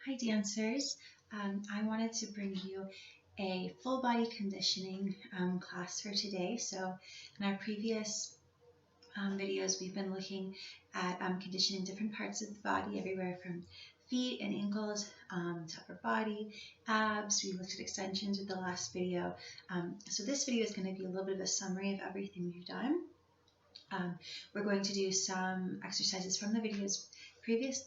Hi dancers, I wanted to bring you a full body conditioning class for today. So in our previous videos, we've been looking at conditioning different parts of the body, everywhere from feet and ankles to upper body, abs. We looked at extensions with the last video. So this video is going to be a little bit of a summary of everything we've done. We're going to do some exercises from the videos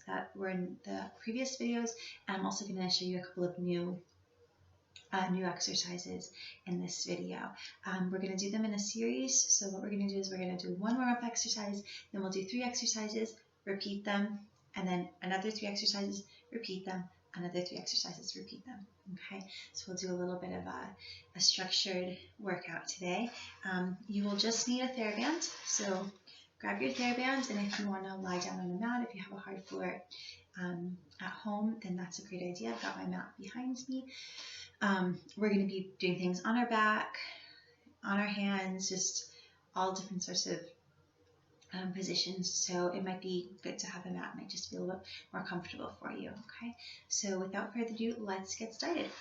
that were in the previous videos, and I'm also going to show you a couple of new exercises in this video. We're going to do them in a series. So what we're going to do is we're going to do one warm-up exercise, then we'll do 3 exercises, repeat them, and then another 3 exercises, repeat them, another 3 exercises, repeat them. Okay, so we'll do a little bit of a structured workout today. You will just need a thera-band, so grab your thera-band, and if you want to lie down on a mat, if you have a hard floor at home, then that's a great idea. I've got my mat behind me. We're going to be doing things on our back, on our hands, just all different sorts of positions, so it might be good to have a mat. It might just feel a little more comfortable for you. Okay, so without further ado, let's get started.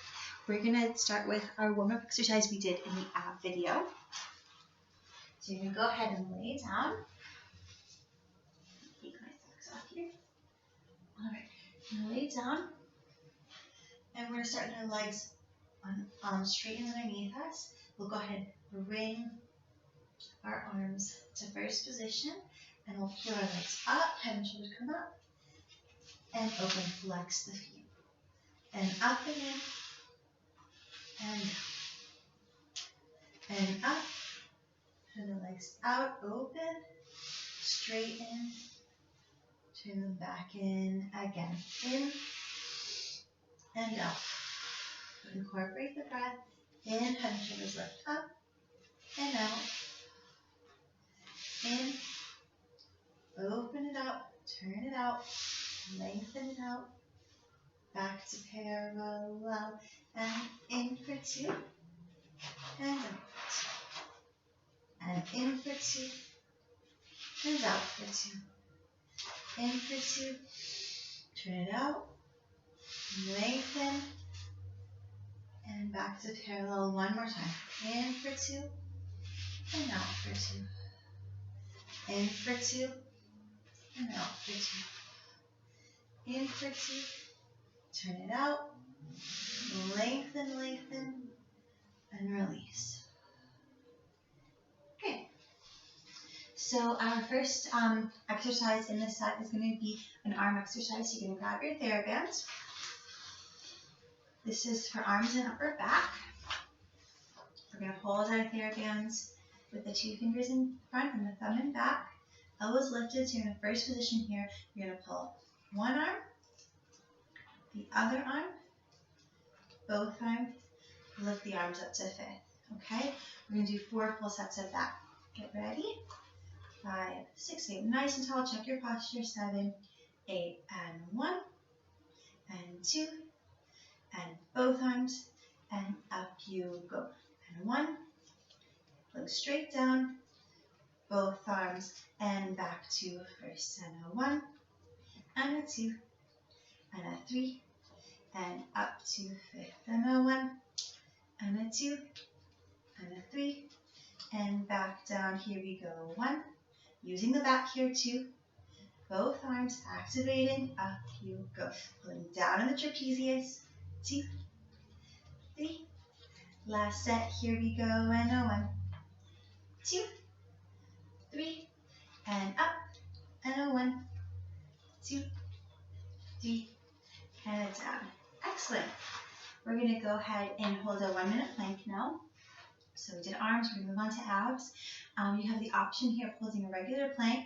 We're going to start with our warm-up exercise we did in the ab video. So you're going to go ahead and lay down. Take my socks off here. All right, I'm going to lay down, and we're going to start with our legs on straight and underneath us. We'll go ahead and bring our arms to first position, and we'll peel our legs up, head and shoulders come up, and open, flex the feet, and up again, and up, turn the legs out, open, straighten, turn them back in, again, in, and out. Incorporate the breath, in, head and shoulders lift up, and out, in, open it up, turn it out, lengthen it out, back to parallel, and in for 2, and out, and in for 2, and out for 2, in for 2, turn it out, lengthen, and back to parallel one more time, in for 2, and out for 2, in for 2, and out for 2, in for 2, turn it out, lengthen, lengthen, and release. Okay, so our first exercise in this set is going to be an arm exercise. You're going to grab your thera-band. This is for arms and upper back. We're going to hold our thera-bands with the 2 fingers in front and the thumb in back. Elbows lifted, so you're in the first position here. You're going to pull one arm, the other arm, both arms, lift the arms up to 5th. Okay, we're going to do 4 full sets of that. Get ready. 5, 6, 8. Nice and tall. Check your posture. 7, 8, and 1, and 2, and both arms, and up you go. And 1, look straight down, both arms, and back to first, and a 1, and a 2, and a 3, and up to 5th, and a 1, and a 2, and a 3, and back down. Here we go. 1, using the back here, 2, both arms activating, up you go, pulling down in the trapezius, 2, 3, last set, here we go, and a 1, 2, 3, and up, and a 1, 2, 3, and a down. Excellent. We're going to go ahead and hold a 1-minute plank now. So we did arms, we're going to move on to abs. You have the option here of holding a regular plank.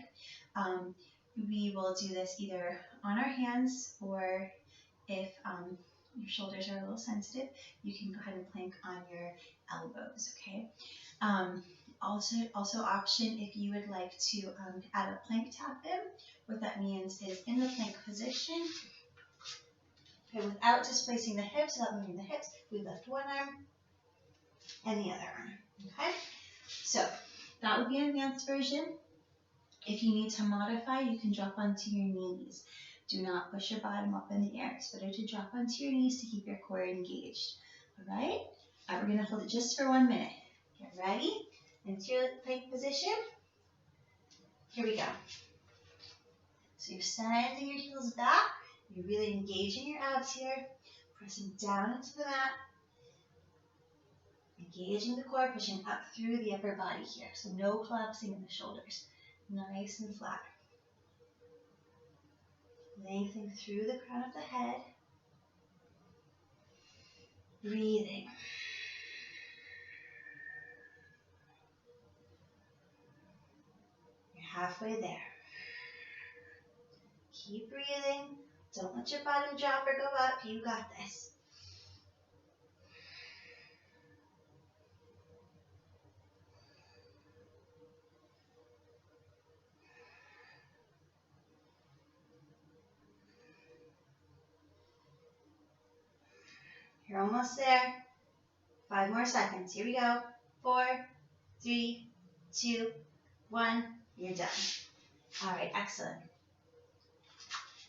We will do this either on our hands, or if your shoulders are a little sensitive, you can go ahead and plank on your elbows, okay? Also option if you would like to add a plank tap in. What that means is in the plank position, okay, without displacing the hips, without moving the hips, we lift one arm and the other arm, okay? So that would be an advanced version. If you need to modify, you can drop onto your knees. Do not push your bottom up in the air. It's better to drop onto your knees to keep your core engaged. All right? All right, we're going to hold it just for 1 minute. Get ready. Into your plank position. Here we go. So you're sending your heels back. You're really engaging your abs here. Pressing down into the mat. Engaging the core, pushing up through the upper body here. So no collapsing in the shoulders. Nice and flat. Lengthening through the crown of the head. Breathing. You're halfway there. Keep breathing. Don't let your bottom drop or go up. You got this. You're almost there. 5 more seconds. Here we go. 4, 3, 2, 1. You're done. All right, excellent.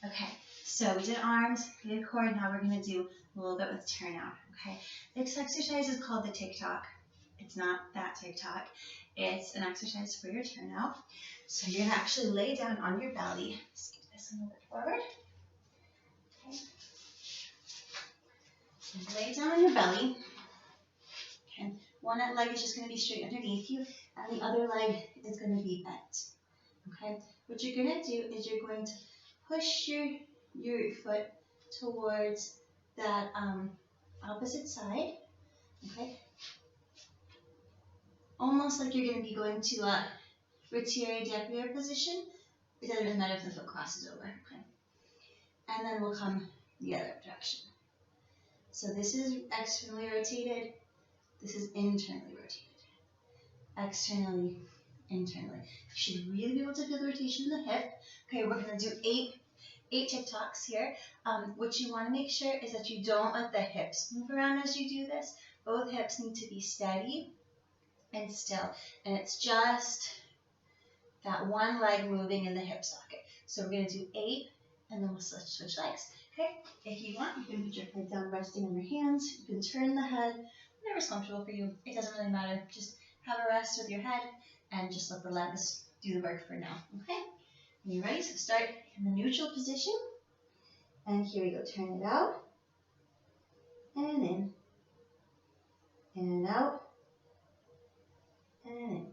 Okay, so we did arms, we did core. Now we're going to do a little bit with turnout. Okay, this exercise is called the TikTok. It's not that TikTok. It's an exercise for your turnout. So you're going to actually lay down on your belly. Scoot this a little bit forward. Okay. So lay down on your belly. Okay. One leg is just going to be straight underneath you, and the other leg is going to be bent. Okay. What you're going to do is you're going to push your foot towards that opposite side. Okay. Almost like you're going to be going to a rotary derriere position. It doesn't really matter if the foot crosses over. Okay. And then we'll come the other direction. So this is externally rotated. This is internally rotated. Externally, internally. You should really be able to feel the rotation in the hip. Okay, we're going to do eight TikToks here. What you want to make sure is that you don't let the hips move around as you do this. Both hips need to be steady and still. And it's just that one leg moving in the hip socket. So we're going to do 8, and then we'll switch legs. Okay, if you want, you can put your head down resting on your hands. You can turn the head, whatever's comfortable for you. It doesn't really matter. Just have a rest with your head and just let the legs do the work for now. Okay, are you ready? So start in the neutral position. And here we go. Turn it out and in and out and in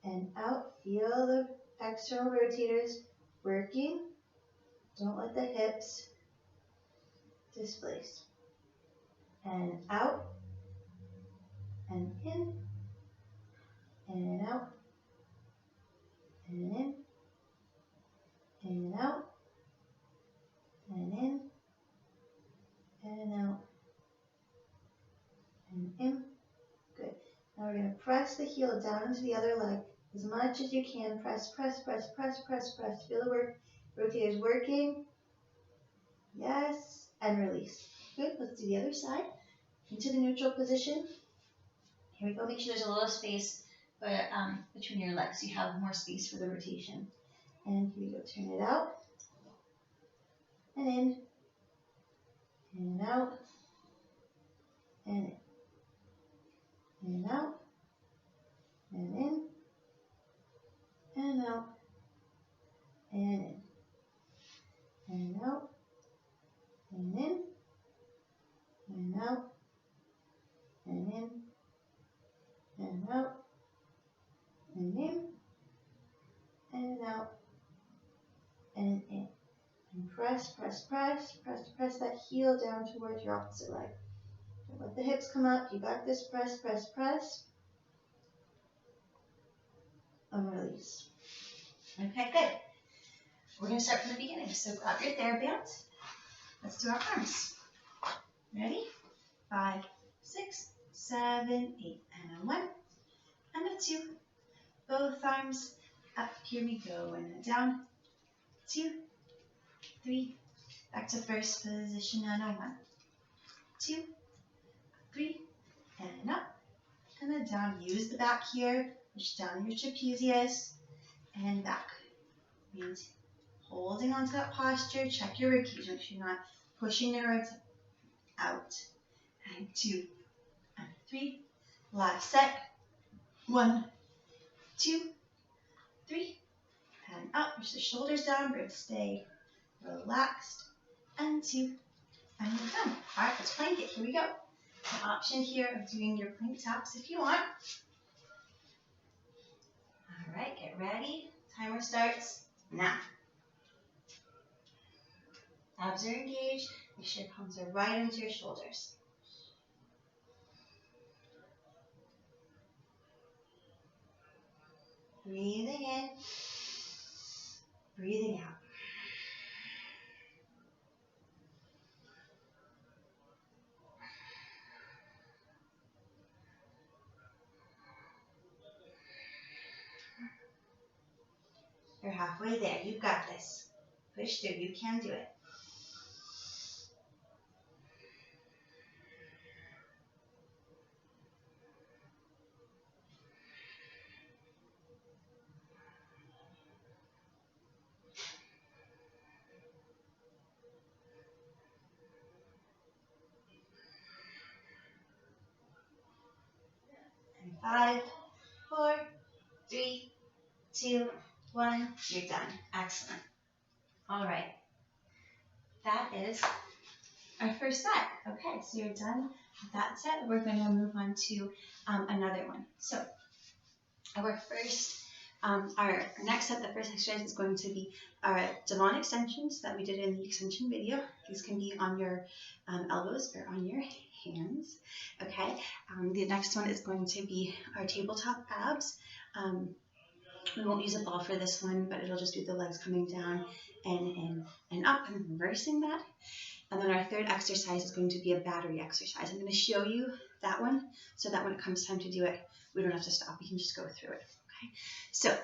and out. Feel the external rotators working. Don't let the hips displace. And out and in and out and in and out and in and out and in. Good. Now we're going to press the heel down into the other leg as much as you can. Press, press, press, press, press, press. Feel the work. Rotators working. Yes. And release. Good. Let's do the other side. Into the neutral position. Here we go. Make sure there's a little space between your legs so you have more space for the rotation. And here we go. Turn it out. And in. And out. And in. And out. And in. And out. And in. And out. And in. And out. And in. And out. And in. And out. And in. And press, press, press, press, press that heel down towards your opposite leg. Don't let the hips come up. You got this. Press, press, press. And release. Okay, good. We're going to start from the beginning. So grab your thera-band. Let's do our arms. Ready? 5, 6, 7, 8. And a 1. And a 2. Both arms up. Here we go. And a down. 2, 3. Back to first position and a 1. 2, 3. And up. And a down. Use the back here. Push down your trapezius. And back. Breathe. Holding onto that posture, check your ribcage, make sure you're not pushing the ribs out. And 2 and 3. Last set. 1, 2, 3. And up, push the shoulders down, ribs stay relaxed. And 2, and we're done. All right, let's plank it. Here we go. The option here of doing your plank taps if you want. All right, get ready. Timer starts now. Abs are engaged. Make sure your palms are right into your shoulders. Breathing in, breathing out. You're halfway there. You've got this. Push through. You can do it. And 5, 4, 3, 2, 1. You're done. Excellent. All right. That is our first set. Okay, so you're done with that set. We're going to move on to another one. So our next set, the first exercise is going to be our divan extensions that we did in the extension video. These can be on your elbows or on your hands. Okay, the next one is going to be our tabletop abs. We won't use a ball for this one, but it'll just do the legs coming down and in and up and reversing that. And then our third exercise is going to be a battery exercise. I'm going to show you that one so that when it comes time to do it, we don't have to stop. We can just go through it. Okay. So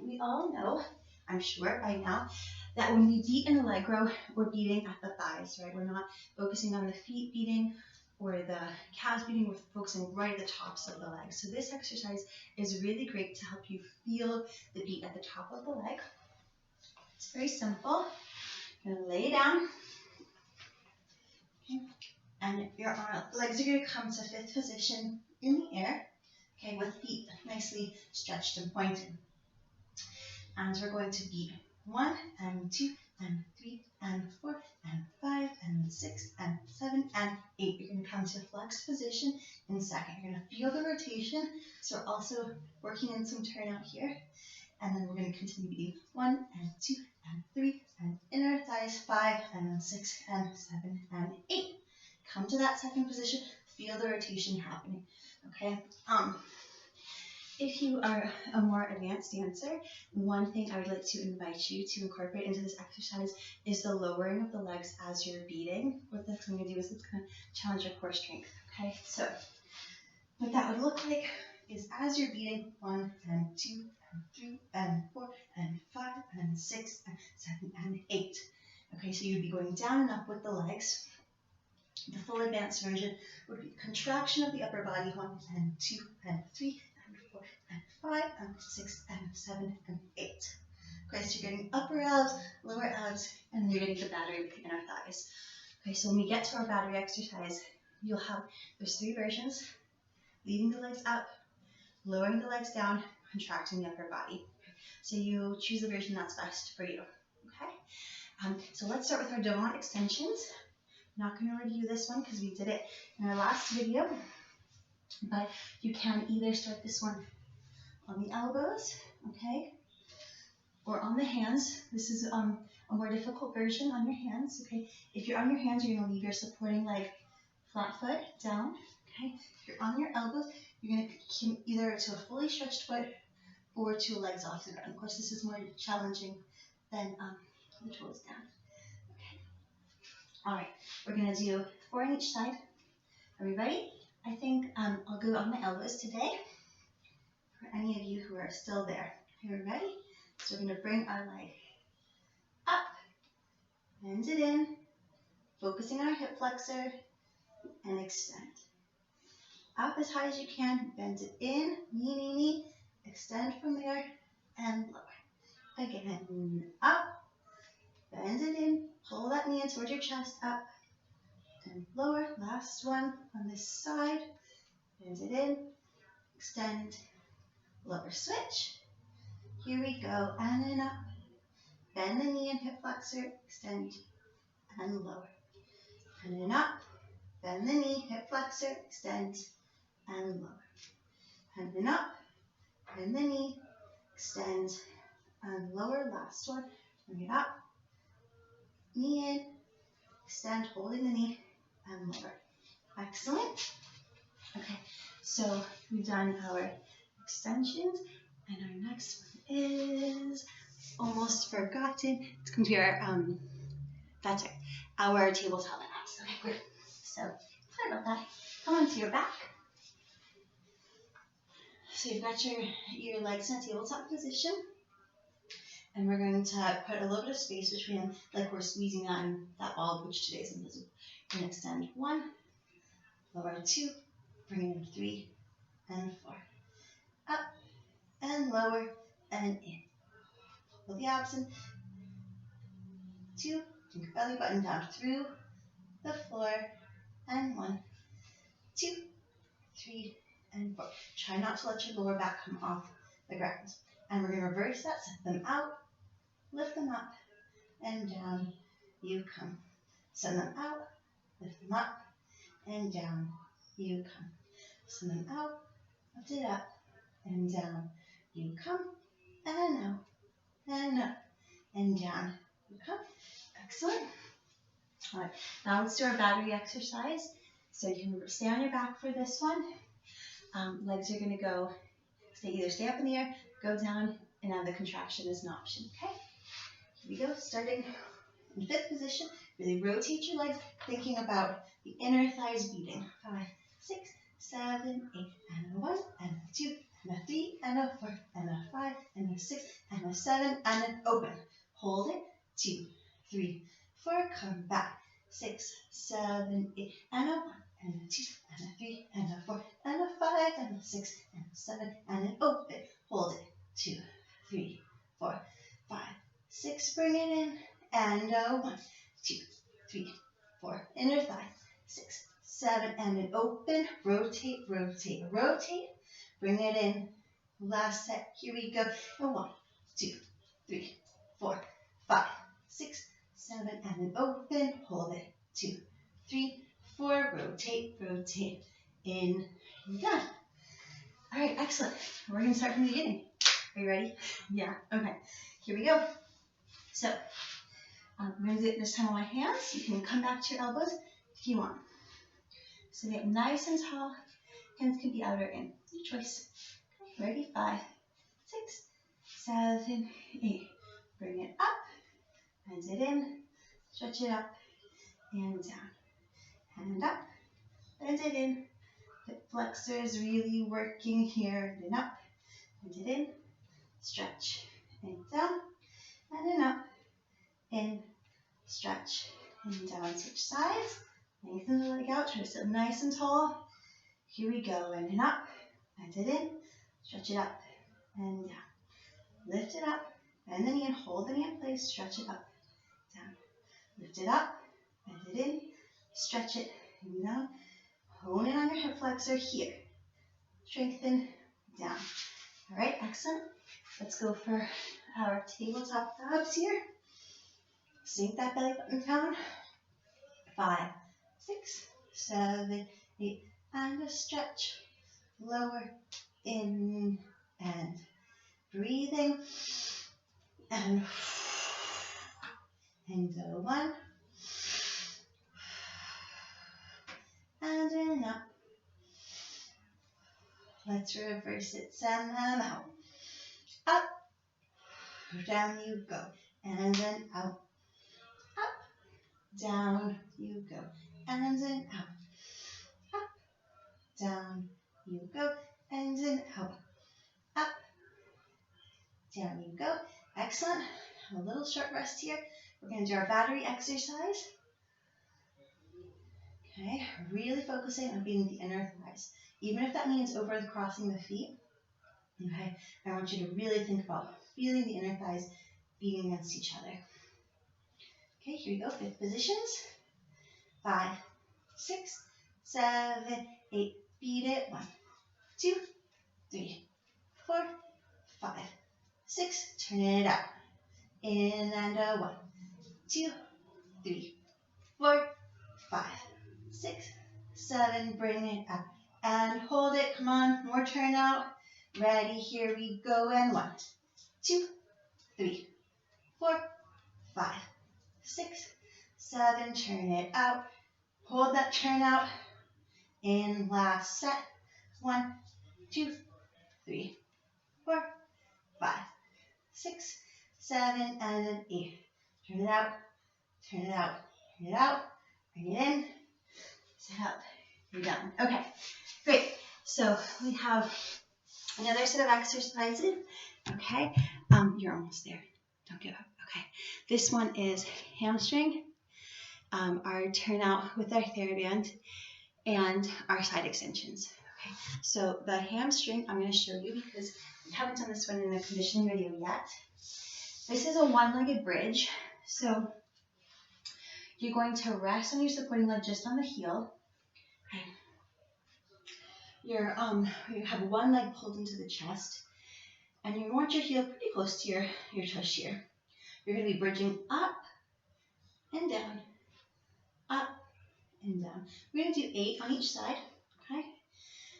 we all know, I'm sure by now, that when we beat in Allegro, we're beating at the thighs, right? We're not focusing on the feet beating or the calves beating, we're focusing right at the tops of the legs. So this exercise is really great to help you feel the beat at the top of the leg. It's very simple. You're going to lay down. Okay. And your legs are going to come to fifth position in the air, okay, with feet nicely stretched and pointed. And we're going to beat 1 and 2 and 3 and 4 and 5 and 6 and 7 and 8. You're going to come to flex position in second. You're going to feel the rotation. So we're also working in some turnout here. And then we're going to continue beating 1 and 2 and 3 and inner thighs 5 and 6 and 7 and 8. Come to that second position. Feel the rotation happening. Okay. If you are a more advanced dancer, one thing I would like to invite you to incorporate into this exercise is the lowering of the legs as you're beating. What that's going to do is it's going to challenge your core strength. Okay, so what that would look like is as you're beating 1 and 2 and 3 and 4 and 5 and 6 and 7 and 8. Okay, so you'd be going down and up with the legs. The full advanced version would be contraction of the upper body 1 and 2 and 3 and 4 and 5 and 6 and 7 and 8. Okay, so you're getting upper abs, lower abs, and you're getting the battery with the inner thighs. Okay, so when we get to our battery exercise, you'll have, there's 3 versions: leading the legs up, lowering the legs down, contracting the upper body. So you choose the version that's best for you. Okay, so let's start with our divan extensions. I'm not going to review this one because we did it in our last video, but you can either start this one on the elbows, okay, or on the hands. This is a more difficult version on your hands, okay. If you're on your hands, you're going to leave your supporting leg flat foot down, okay. If you're on your elbows, you're going to come either to a fully stretched foot or to legs off the ground. Of course, this is more challenging than the toes down. All right, we're going to do 4 on each side. Are we ready? I think I'll go on my elbows today for any of you who are still there. Are you ready? So we're going to bring our leg up, bend it in, focusing on our hip flexor, and extend. Up as high as you can, bend it in, knee, knee, knee, extend from there, and lower. Again, up, bend it in, pull that knee in towards your chest, up, and lower. Last one on this side, bend it in, extend, lower, switch. Here we go, and then up, bend the knee and hip flexor, extend, and lower. And then up, bend the knee, hip flexor, extend, and lower. And then up, bend the knee, extend, and lower. Last one, bring it up, knee in, extend, holding the knee, and lower. Excellent. Okay, so we've done our extensions, and our next one is almost forgotten. It's going to be our tabletop abs. Okay, good. So sorry about that. Come onto your back. So you've got your legs in a tabletop position, and we're going to put a little bit of space between them, like we're squeezing on that ball, which today is invisible. We're going to extend 1, lower 2, bring it in 3 and 4, up and lower and in. Pull the abs in. 2, bring your belly button down through the floor, and 1, 2, 3, and 4. Try not to let your lower back come off the ground. And we're going to reverse that, set them out, lift them up, and down you come. Send them out, lift them up, and down you come. Send them out, lift it up, and down you come, and out, and up, and down you come. Excellent. All right, now let's do our battery exercise. So you can stay on your back for this one. Legs are going to go, either stay up in the air, go down, and now the contraction is an option. Okay, here we go. Starting in 5th position, really rotate your legs, thinking about the inner thighs beating. 5, 6, 7, 8, and a 1, and a 2, and a 3, and a 4, and a 5, and a 6, and a 7, and an open. Hold it. 2, 3, 4. Come back. 6, 7, 8, and a 1, and a 2, and a 3, and a 4, and a 5, and a 6, and a 7, and an open. Hold it. 2, 3, 4, 5, 6. Bring it in, and a 1, 2, 3, 4. Inner thigh. 6, 7, and an open. Rotate, rotate, rotate. Bring it in. Last set. Here we go. And 1, 2, 3, 4, 5, 6, 7, and an open. Hold it. 2, 3, 4. Rotate, rotate. In. And done. All right, excellent. We're going to start from the beginning. Are you ready? Yeah. Okay. Here we go. So I'm going to do it this time on my hands. You can come back to your elbows if you want. So get nice and tall. Hands can be out or in. Your choice. Okay, ready? 5, 6, 7, 8. Bring it up. Bend it in. Stretch it up and down. And up. Bend it in. Hip flexors really working here. Then up. Bend it in. Stretch. And down. And then up. In. Stretch. And down. Switch sides. Lengthen the leg out. Try to sit nice and tall. Here we go. And then up. Bend it in. Stretch it up. And down. Lift it up. Bend the knee and hold the knee in place. Stretch it up. Down. Lift it up. Bend it in. Stretch it. And down. Hone in on your hip flexor here. Strengthen. Down. All right. Excellent. Let's go for our tabletop abs here. Sink that belly button down. 5, 6, 7, 8, and a stretch. Lower, in, and breathing, and into 1, and in up. Let's reverse it. Send them out. Up, down you go, and then out. Up, down you go, and then out. Up, down you go, and then out. Up, down you go. Excellent. A little short rest here. We're going to do our battery exercise. Okay, really focusing on beating the inner thighs. Even if that means crossing the feet. Okay, I want you to really think about feeling the inner thighs beating against each other. Okay, here we go. 5 positions. 5, 6, 7, 8. Beat it. 1, 2, 3, 4, 5, 6. Turn it out. In and a 1, 2, 3, 4, 5, 6, 7. Bring it up and hold it. Come on, more turn out. Ready, here we go. And 1, 2, 3, 4, 5, 6, 7. Turn it out. Hold that turn out. In last set. 1, 2, 3, 4, 5, 6, 7, and an 8. Turn it out. Turn it out. Turn it out. Bring it in. Set up. You're done. Okay, great. So we have another set of exercises. Okay, you're almost there. Don't give up. Okay, this one is hamstring, our turnout with our thera-band, and our side extensions. Okay, so the hamstring I'm going to show you because we haven't done this one in a conditioning video yet. This is a one-legged bridge. So you're going to rest on your supporting leg just on the heel. Okay. You have one leg pulled into the chest, and you want your heel pretty close to your toe shear. You're going to be bridging up and down, up and down. We're going to do 8 on each side, okay?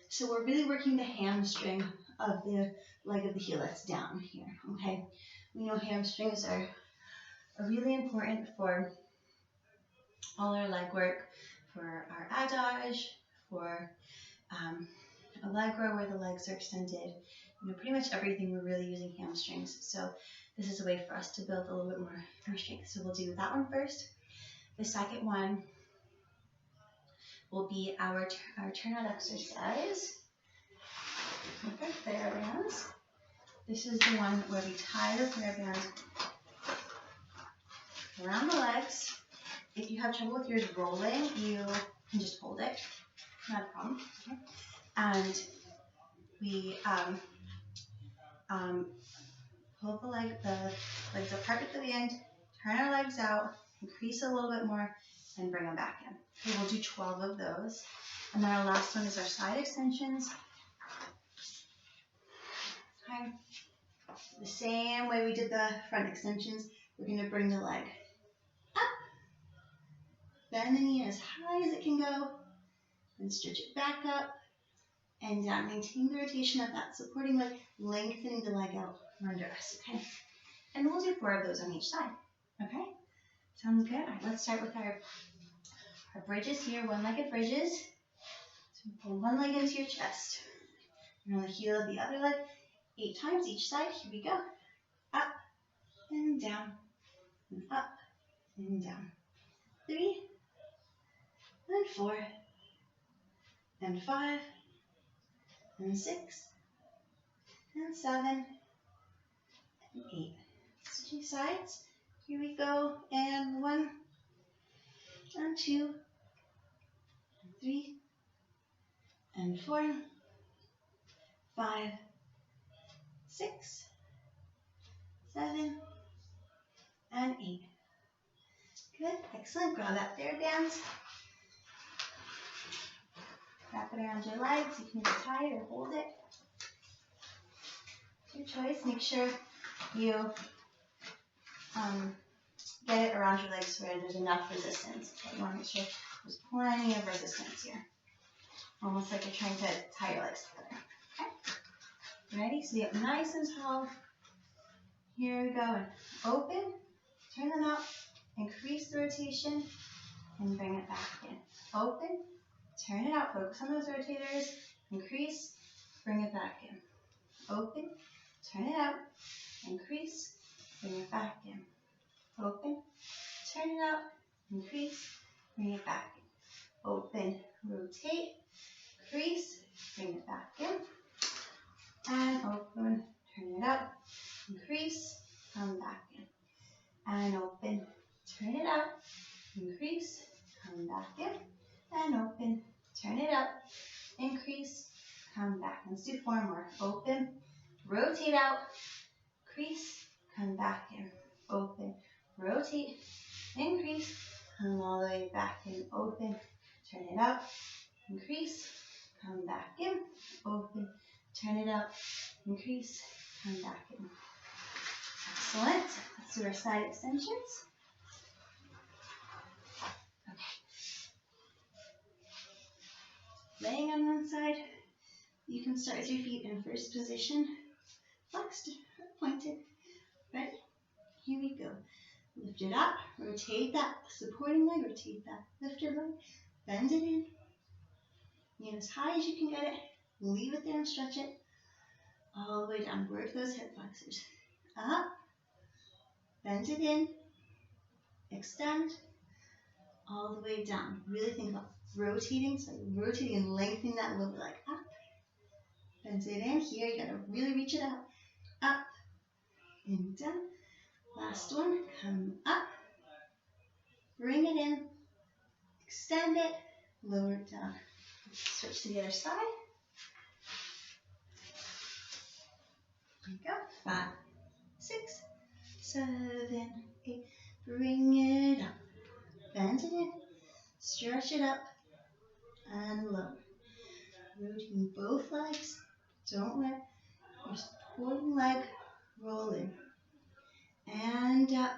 So we're really working the hamstring of the leg of the heel that's down here, okay? We know hamstrings are really important for all our leg work, for our adage, for allegro where the legs are extended. You know, pretty much everything we're really using hamstrings. So this is a way for us to build a little bit more strength. So we'll do that one first. The second one will be our turnout exercise with our thera-bands. This is the one where we tie the thera-band around the legs. If you have trouble with yours rolling, you can just hold it. Not a problem. Okay. And we pull the legs apart at the band, turn our legs out, increase a little bit more, and bring them back in. Okay, we'll do 12 of those. And then our last one is our side extensions. Okay. The same way we did the front extensions, we're going to bring the leg up, bend the knee as high as it can go, and stretch it back up and down. Maintain the rotation of that supporting leg, lengthening the leg out from under us, okay? And we'll do 4 of those on each side, okay? Sounds good? All right, let's start with our bridges here, one-legged bridges. So pull one leg into your chest. You're on the heel of the other leg, 8 times each side. Here we go. Up and down, and up and down. 3 and 4 and 5 and 6 and 7 and 8. Switching sides. Here we go. And 1 and 2 and 3 and 4, 5, 6, 7, and 8. Good. Excellent. Grab that thera-band. Wrap it around your legs. You can either tie it or hold it. It's your choice. Make sure you get it around your legs where there's enough resistance. Okay, you want to make sure there's plenty of resistance here. Almost like you're trying to tie your legs together. Okay? Ready? So you get nice and tall. Here we go. And open. Turn them out. Increase the rotation. And bring it back in. Open. Turn it out. Focus on those rotators. Increase. Bring it back in. Open. Turn it out. Increase. Bring it back in. Open. Turn it out. Increase. Bring it back in. Open. Rotate. Increase. Bring it back in. And open. Turn it out. Increase. Come back in. And open. Turn it out. Increase. Come back in. And open. Turn it up. Increase. Come back. Let's do 4 more. Open. Rotate out. Crease. Come back in. open, rotate, increase, come all the way back in, open, turn it up, increase, come back in, open, turn it up, increase, come back in. Excellent. Let's do our side extensions. Laying on one side, you can start with your feet in first position, flexed, pointed. Ready? Here we go. Lift it up, rotate that supporting leg, rotate that lifted leg, bend it in. Get as high as you can get it, leave it there and stretch it all the way down. Work those hip flexors. Up, bend it in, extend, all the way down. Really think about rotating, so rotating and lengthening that lower leg up. Bend it in. Here, you gotta really reach it out. Up and down. Last one, come up. Bring it in. Extend it. Lower it down. Switch to the other side. Here we go. 5, 6, 7, 8. Bring it up. Bend it in. Stretch it up. And lower. Rotating both legs. Don't let your supporting leg roll in. And up.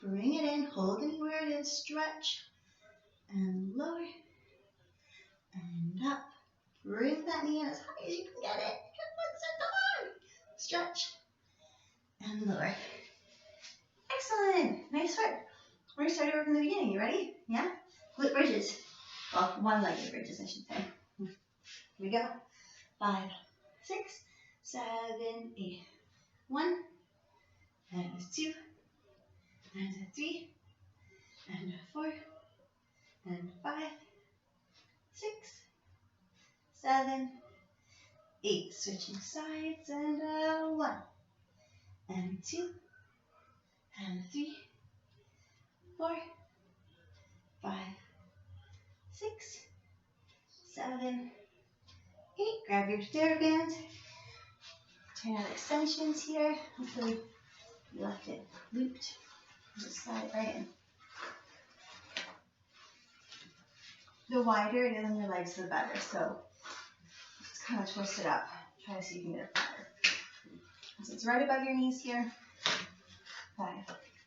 Bring it in. Hold it where it is. Stretch. And lower. And up. Bring that knee in as high as you can get it. Come on. Stretch. And lower. Excellent. Nice work. We're going to start over from the beginning. You ready? Yeah? Glute bridges. Well, one-legged bridges, I should say. Here we go. 5, 6, 7, 8. 1, and 2, and 3, and 4, and 5, 6, 7, 8. Switching sides, and 1, and 2, and 3, 4, 5, 6, 7, 8. Grab your thera-band. Turn out extensions here. Hopefully you left it looped. Just slide it right in. The wider it is on your legs, the better. So just kind of twist it up. Try to see if you can get it flatter. So it's right above your knees here. 5,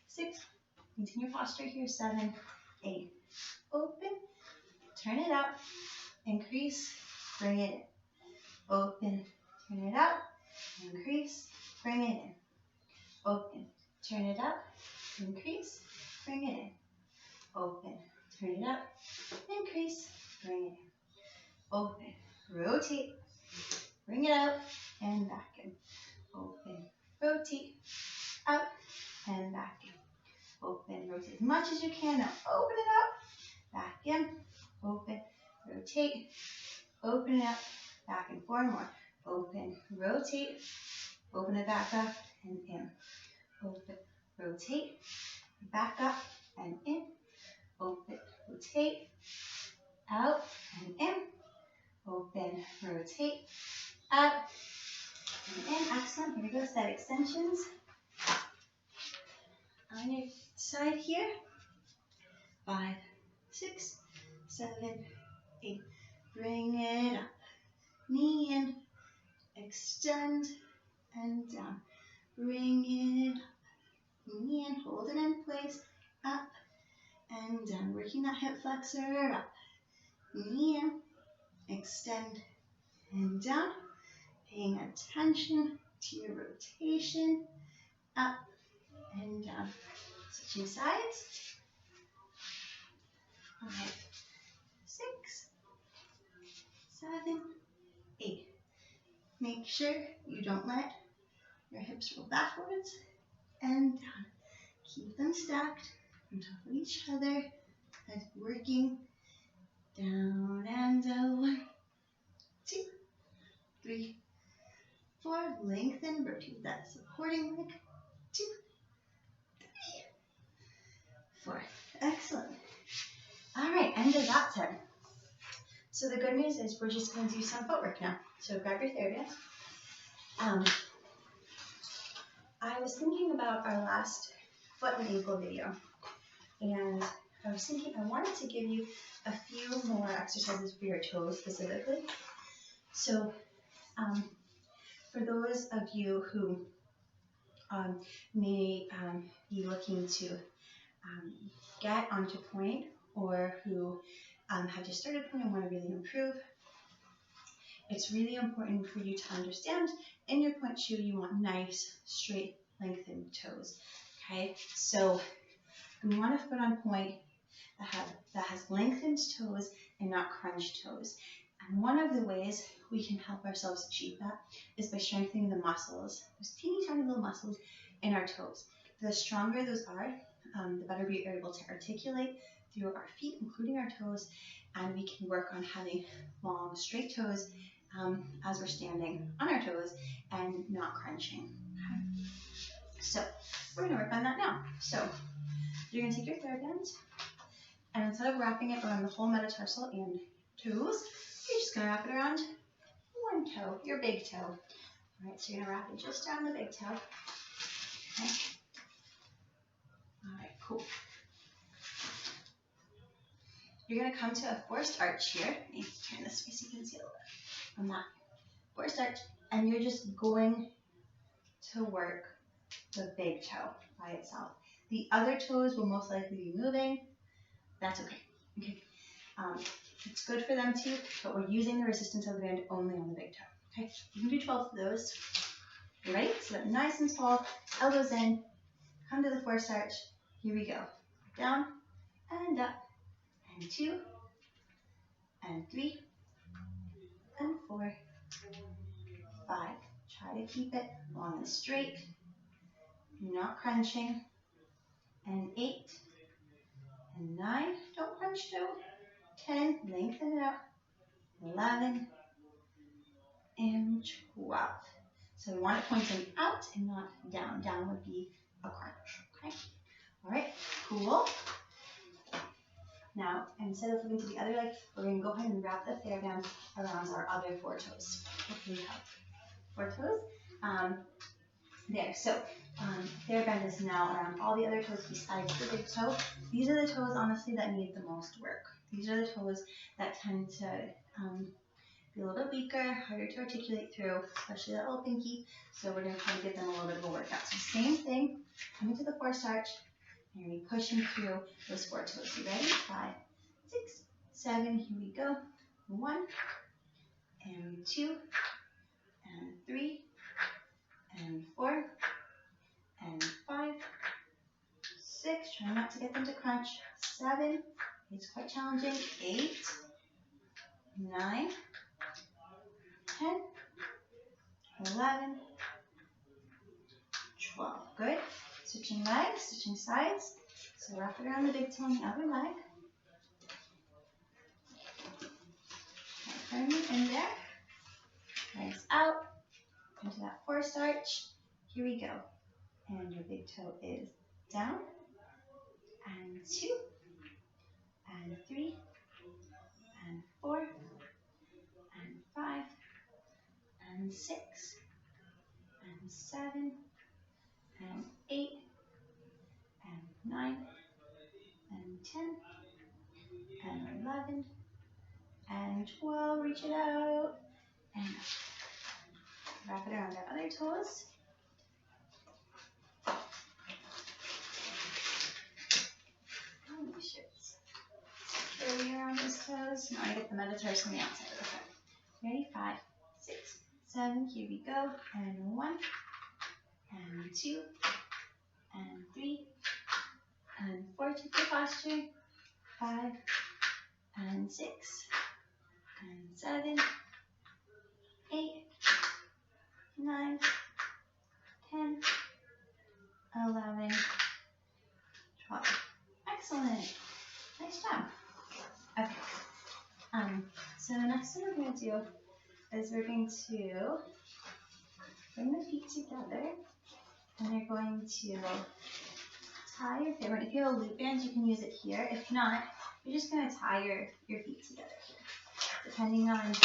6. Continue posture here. 7, 8. Open. Turn it up. Increase. Bring it in. Open. Turn it up. Increase. Bring it in. Open. Turn it up. Increase. Bring it in. Open. Turn it up. Increase. Bring it in. Open. Rotate. Bring it out and back in. Open. Rotate. Up and back in. Open. Rotate as much as you can. Now open it up. Back in. Open. Rotate. Open it up. Back in. 4 more. Open. Rotate. Open it back up and in. Open. Rotate. Back up and in. Open. Rotate. Out and in. Open. Rotate. Up and in. Excellent. Here we go. Side extensions. On your side here. 5, 6, 7, 8. Bring it up. Knee in. Extend and down. Bring it up. Knee in. Hold it in place. Up and down. Working that hip flexor up. Knee in. Extend and down. Paying attention to your rotation. Up and down. Switching sides. 5, 6, 7, 8. Make sure you don't let your hips roll backwards and down. Keep them stacked on top of each other and working down and down. 1, 2, 3, 4. Lengthen, rotate that supporting leg. 2, 3, 4. Excellent. All right, end of that set. So the good news is we're just going to do some footwork now. So grab your thera-band. I was thinking about our last foot and ankle video, and I was thinking I wanted to give you a few more exercises for your toes specifically. So for those of you who may be looking to get onto point, or who have just started point and want to really improve, it's really important for you to understand in your point shoe you want nice, straight, lengthened toes. Okay, so we want a foot on point that has lengthened toes and not crunched toes. And one of the ways we can help ourselves achieve that is by strengthening the muscles, those teeny tiny little muscles in our toes. The stronger those are, the better we are able to articulate through our feet, including our toes, and we can work on having long, straight toes as we're standing on our toes and not crunching. Okay? So we're going to work on that now. So you're going to take your thera-band, and instead of wrapping it around the whole metatarsal and toes, you're just going to wrap it around one toe, your big toe. All right, so you're going to wrap it just around the big toe. Okay. All right, cool. You're going to come to a forced arch here. Let me turn this way so you can see a little bit from that. Forced arch, and you're just going to work the big toe by itself. The other toes will most likely be moving. That's okay. Okay. It's good for them too, but we're using the resistance of the band only on the big toe. Okay. You can do 12 of those. You ready? So nice and tall, elbows in, come to the forced arch. Here we go. Down and up, and 2, and 3, and 4, 5. Try to keep it long and straight, not crunching. And 8, and 9, don't crunch toe. 10, lengthen it up. 11, and 12. So we want it pointing out and not down. Down would be a crunch. Okay. All right. Cool. Now, instead of flipping to the other leg, we're going to go ahead and wrap the thera-band around our other 4 toes. Hopefully we have 4 toes. There. So thera-band is now around all the other toes besides the big toe. These are the toes, honestly, that need the most work. These are the toes that tend to be a little bit weaker, harder to articulate through, especially that little pinky. So we're going to try to give them a little bit of a workout. So same thing, coming to the forced arch, and you're pushing through those 4 toes. You ready? 5, 6, 7. Here we go. 1, and 2, and 3, and 4, and 5, 6. Try not to get them to crunch. 7. It's quite challenging. 8, 9, 10, 11, 12. Good. Switching legs, switching sides. So wrap it around the big toe on the other leg. Firmly in there. Legs out. Into that forced arch. Here we go. And your big toe is down. And 2, and 3, and 4, and 5, and 6, and 7, and 8, and 9, and 10, and 11, and 12. Reach it out. And wrap it around our other toes. Make sure it's curly around those toes. Now I get the metatarsal on the outside of the foot. Ready? 5, 6, 7. Here we go. And 1, and 2, and 3, and 4. Keep your posture. 5, and 6, and 7, 8, 9, 10, 11, 12. Excellent. Nice job. Okay. So the next thing we're going to do is we're going to bring the feet together, and you're going to tie your thera-band. If you have a loop band, you can use it here. If not, you're just going to tie your feet together here. Depending on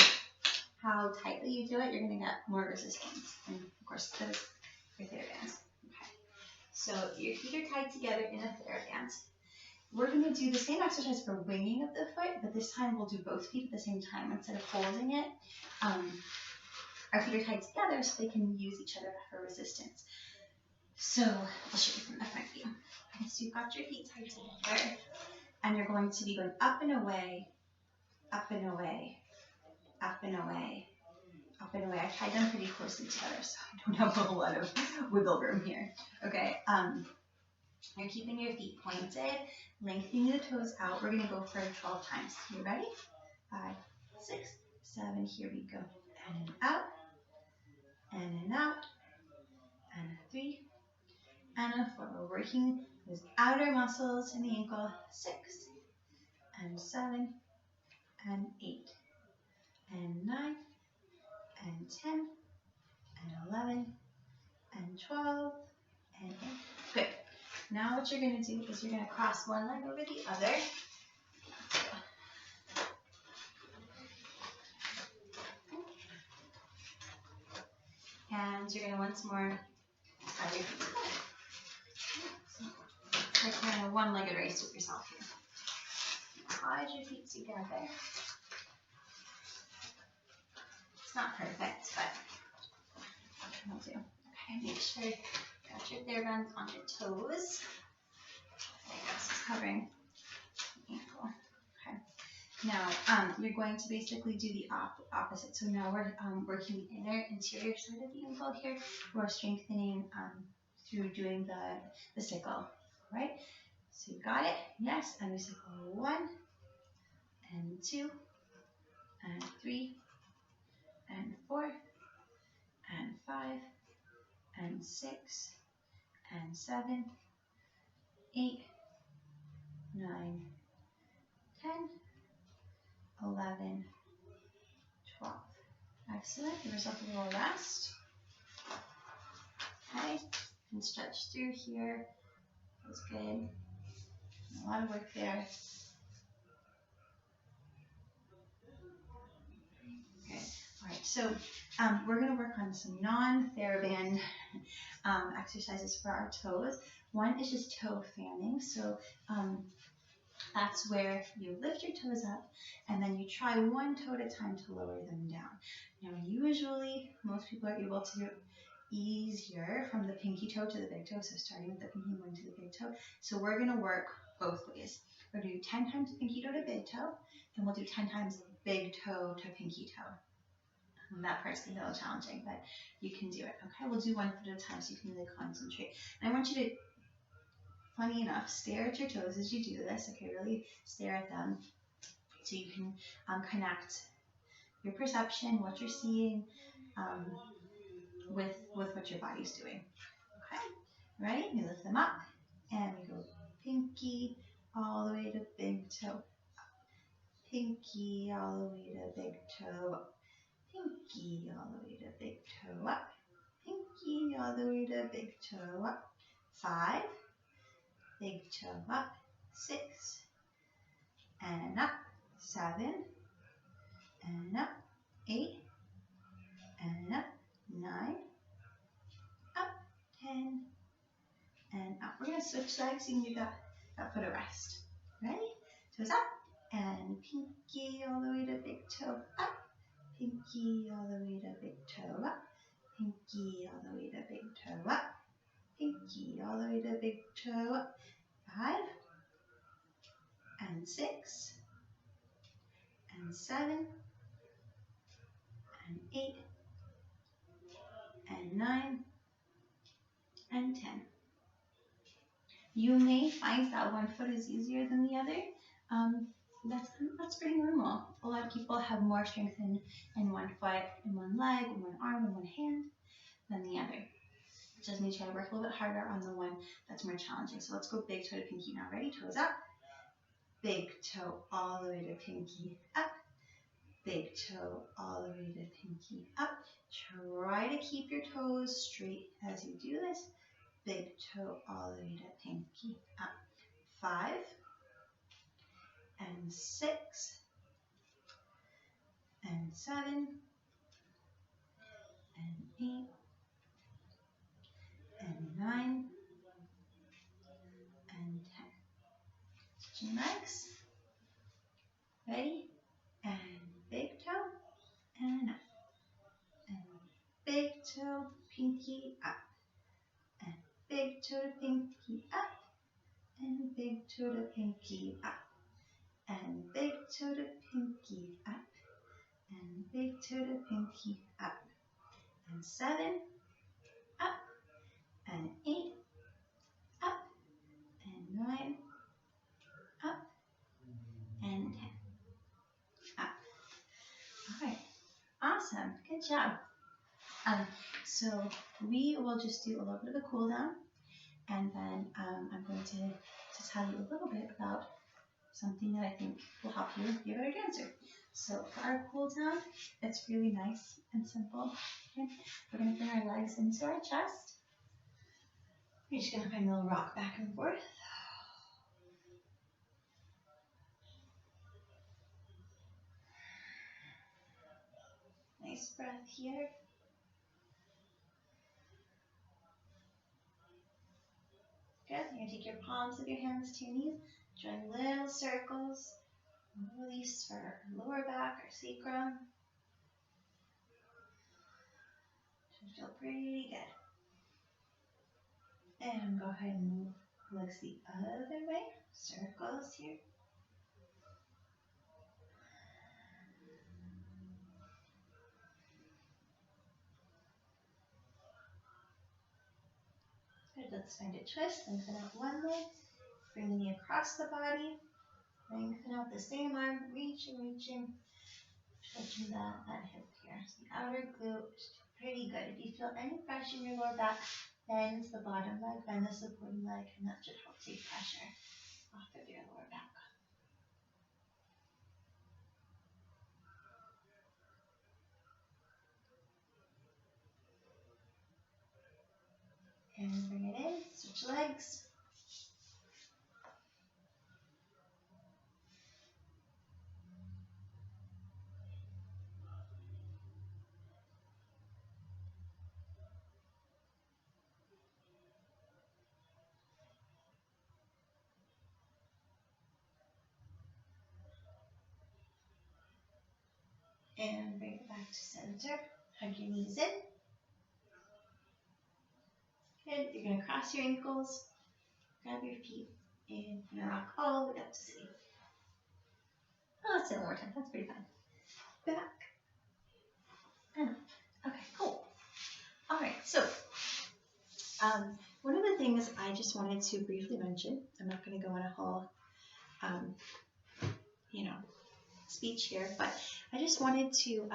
how tightly you do it, you're going to get more resistance. And of course, those are your thera-bands. So your feet are tied together in a thera-band. We're going to do the same exercise for winging of the foot, but this time we'll do both feet at the same time. Instead of holding it, our feet are tied together so they can use each other for resistance. So I'll show you from the front view. Okay, so you've got your feet tied together, and you're going to be going up and away, up and away, up and away, up and away. I tied them pretty closely together, so I don't have a whole lot of wiggle room here. Okay, you're keeping your feet pointed, lengthening the toes out. We're going to go for 12 times. You ready? 5, 6, 7. Here we go. And out, and out, and 3, and a 4. We're working those outer muscles in the ankle. 6, and 7, and 8, and 9, and 10, and 11, and 12, and 8. Good. Now what you're going to do is you're going to cross one leg over the other. And you're going to once more tie your feet together. So like kind of a one-legged race with yourself here. Tie your feet together. It's not perfect, but it'll do. Okay, make sure you got your thera-bands on your toes. There you go, so it's covering the ankle. Okay. Now, you're going to basically do the opposite. So now we're working the interior side of the ankle here. We're strengthening through doing the sickle, right? So you got it? Yes. And we sickle 1, and 2, and 3, and 4, and 5, and 6, and 7, 8, 9, 10, 11, 12. Excellent. Give yourself a little rest. Okay. And stretch through here. That's good. A lot of work there. Okay. All right. So we're going to work on some non-thera-band exercises for our toes. One is just toe fanning. So that's where you lift your toes up and then you try one toe at a time to lower them down. Now usually most people are able to do it easier from the pinky toe to the big toe, so starting with the pinky and going to the big toe. So we're going to work both ways. We're going to do 10 times pinky toe to big toe, then we'll do 10 times big toe to pinky toe. And that part's going to be a little challenging, but you can do it. Okay, we'll do one foot at a time so you can really concentrate. And I want you to, funny enough, stare at your toes as you do this. Okay, really stare at them so you can connect your perception, what you're seeing, with what your body's doing. Okay, ready? We lift them up and we go pinky all the way to big toe. Pinky all the way to big toe up. Pinky all the way to big toe up. Pinky all the way to big toe up. 5. Big toe up. 6. And up. 7. And up. 8. And up. 9. Up. 10. And up. We're going to switch legs so you can do that foot a rest. Ready? Toes up. And pinky all the way to big toe up. Pinky all the way to big toe up. Pinky all the way to big toe up. Pinky all the way to big toe up. 5. And 6. And 7. And 8. And 9. And 10. You may find that one foot is easier than the other. That's pretty normal. A lot of people have more strength in one foot, in one leg, in one arm, in one hand than the other. Which does mean you try to work a little bit harder on the one that's more challenging. So let's go big toe to pinky now. Ready? Toes up. Big toe all the way to pinky up. Big toe all the way to pinky up. Try to keep your toes straight as you do this. Big toe all the way to pinky up. 5. And 6. And 7. And 8. And 9. Stretching legs. Ready? And big toe and up. And big toe, pinky up. And big toe to pinky up. And big toe to pinky up. And big toe to pinky up. And big toe to pinky up. And 7, up. And 8, up. And 9, up. And 10, up. All right. Awesome. Good job. So we will just do a little bit of a cool down, and then I'm going to tell you a little bit about something that I think will help you be a better dancer. So for our cool down, it's really nice and simple. Okay? We're going to bring our legs into our chest. We're just going to find a little rock back and forth. Nice breath here. Good. You're going to take your palms of your hands to your knees, drawing little circles. Release for our lower back or sacrum. Should feel pretty good. And go ahead and move legs the other way. Circles here. Good. Let's find a twist. Lengthen out one leg. Bring the knee across the body. Lengthen out the same arm. Reaching. Stretching that hip here. So the outer glute is pretty good. If you feel any pressure in your lower back, bend the bottom leg, bend the supporting leg, and that should help take pressure off of your lower back. And bring it in. Switch legs. And bring it back to center. Hug your knees in. Good. You're going to cross your ankles. Grab your feet. And you're going to rock all the way up to city. Oh, let's do it one more time. That's pretty fun. Back. And up. Okay, cool. All right, so one of the things I just wanted to briefly mention, I'm not going to go on a whole, speech here, but I just wanted to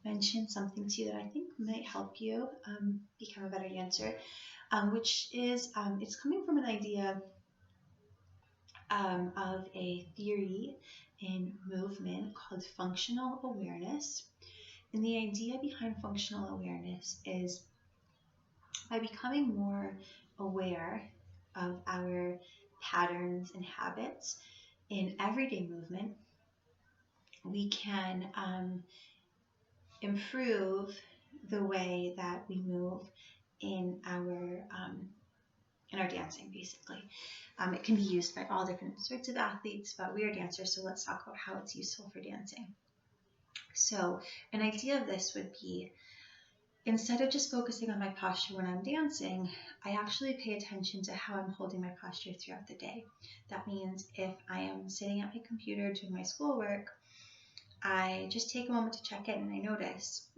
mention something to you that I think might help you become a better dancer, which is it's coming from an idea of a theory in movement called functional awareness. And the idea behind functional awareness is by becoming more aware of our patterns and habits in everyday movement, we can improve the way that we move in our dancing, basically. It can be used by all different sorts of athletes, but we are dancers, so let's talk about how it's useful for dancing. So an idea of this would be, instead of just focusing on my posture when I'm dancing, I actually pay attention to how I'm holding my posture throughout the day. That means if I am sitting at my computer doing my schoolwork, I just take a moment to check in and I notice,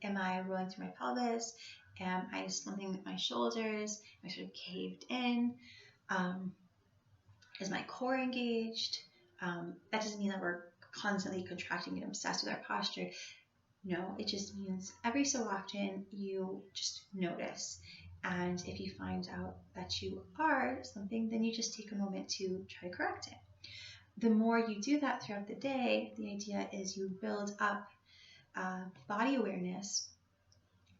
am I rolling through my pelvis? Am I slumping with my shoulders? Am I sort of caved in? Is my core engaged? That doesn't mean that we're constantly contracting and obsessed with our posture. No, it just means every so often you just notice. And if you find out that you are something, then you just take a moment to try to correct it. The more you do that throughout the day, the idea is you build up body awareness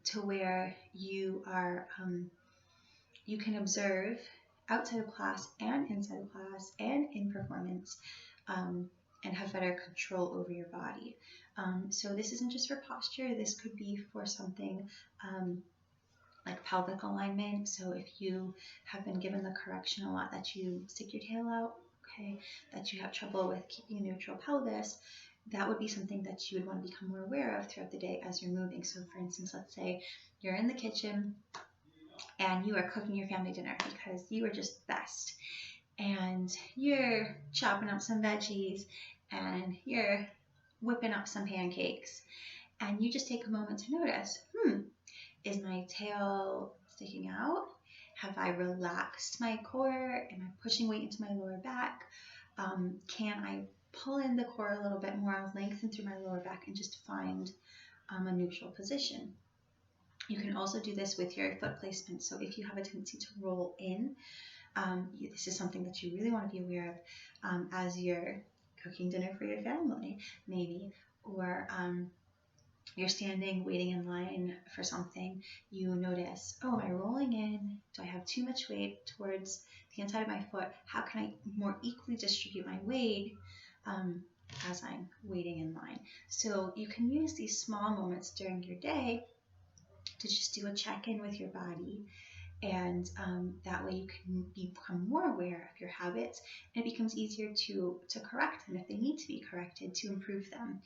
to where you are, you can observe outside of class and inside of class and in performance, and have better control over your body. So this isn't just for posture. This could be for something like pelvic alignment. So if you have been given the correction a lot that you stick your tail out, okay, that you have trouble with keeping a neutral pelvis, that would be something that you would want to become more aware of throughout the day as you're moving. So for instance, let's say you're in the kitchen and you are cooking your family dinner because you are just the best. And you're chopping up some veggies and you're whipping up some pancakes. And you just take a moment to notice, is my tail sticking out? Have I relaxed my core? Am I pushing weight into my lower back? Can I pull in the core a little bit more, lengthen through my lower back, and just find a neutral position? You can also do this with your foot placement. So if you have a tendency to roll in, this is something that you really want to be aware of as you're cooking dinner for your family, maybe, or you're standing waiting in line for something. You notice, oh, am I rolling in? Do I have too much weight towards the inside of my foot? How can I more equally distribute my weight as I'm waiting in line? So you can use these small moments during your day to just do a check-in with your body, and that way you can become more aware of your habits, and it becomes easier to correct them if they need to be corrected, to improve them.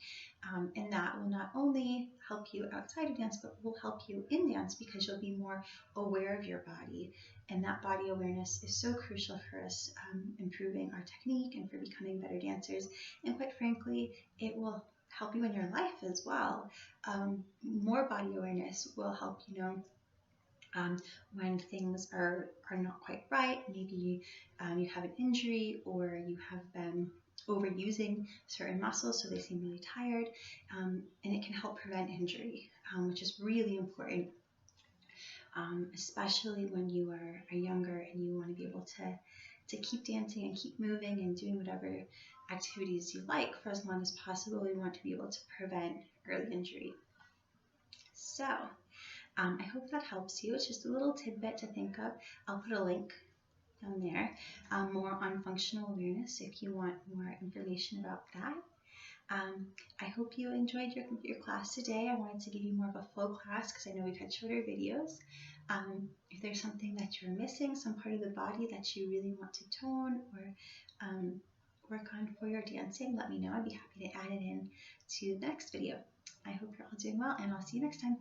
And that will not only help you outside of dance, but will help you in dance, because you'll be more aware of your body. And that body awareness is so crucial for us improving our technique and for becoming better dancers. And quite frankly, it will help you in your life as well. More body awareness will help you know when things are not quite right. Maybe you have an injury, or you have been overusing certain muscles so they seem really tired, and it can help prevent injury, which is really important, especially when you are younger and you want to be able to keep dancing and keep moving and doing whatever activities you like for as long as possible. We want to be able to prevent early injury. So I hope that helps you. It's just a little tidbit to think of. I'll put a link down there, more on functional awareness if you want more information about that. I hope you enjoyed your class today. I wanted to give you more of a full class because I know we've had shorter videos. If there's something that you're missing, some part of the body that you really want to tone or work on for your dancing, let me know. I'd be happy to add it in to the next video. I hope you're all doing well, and I'll see you next time.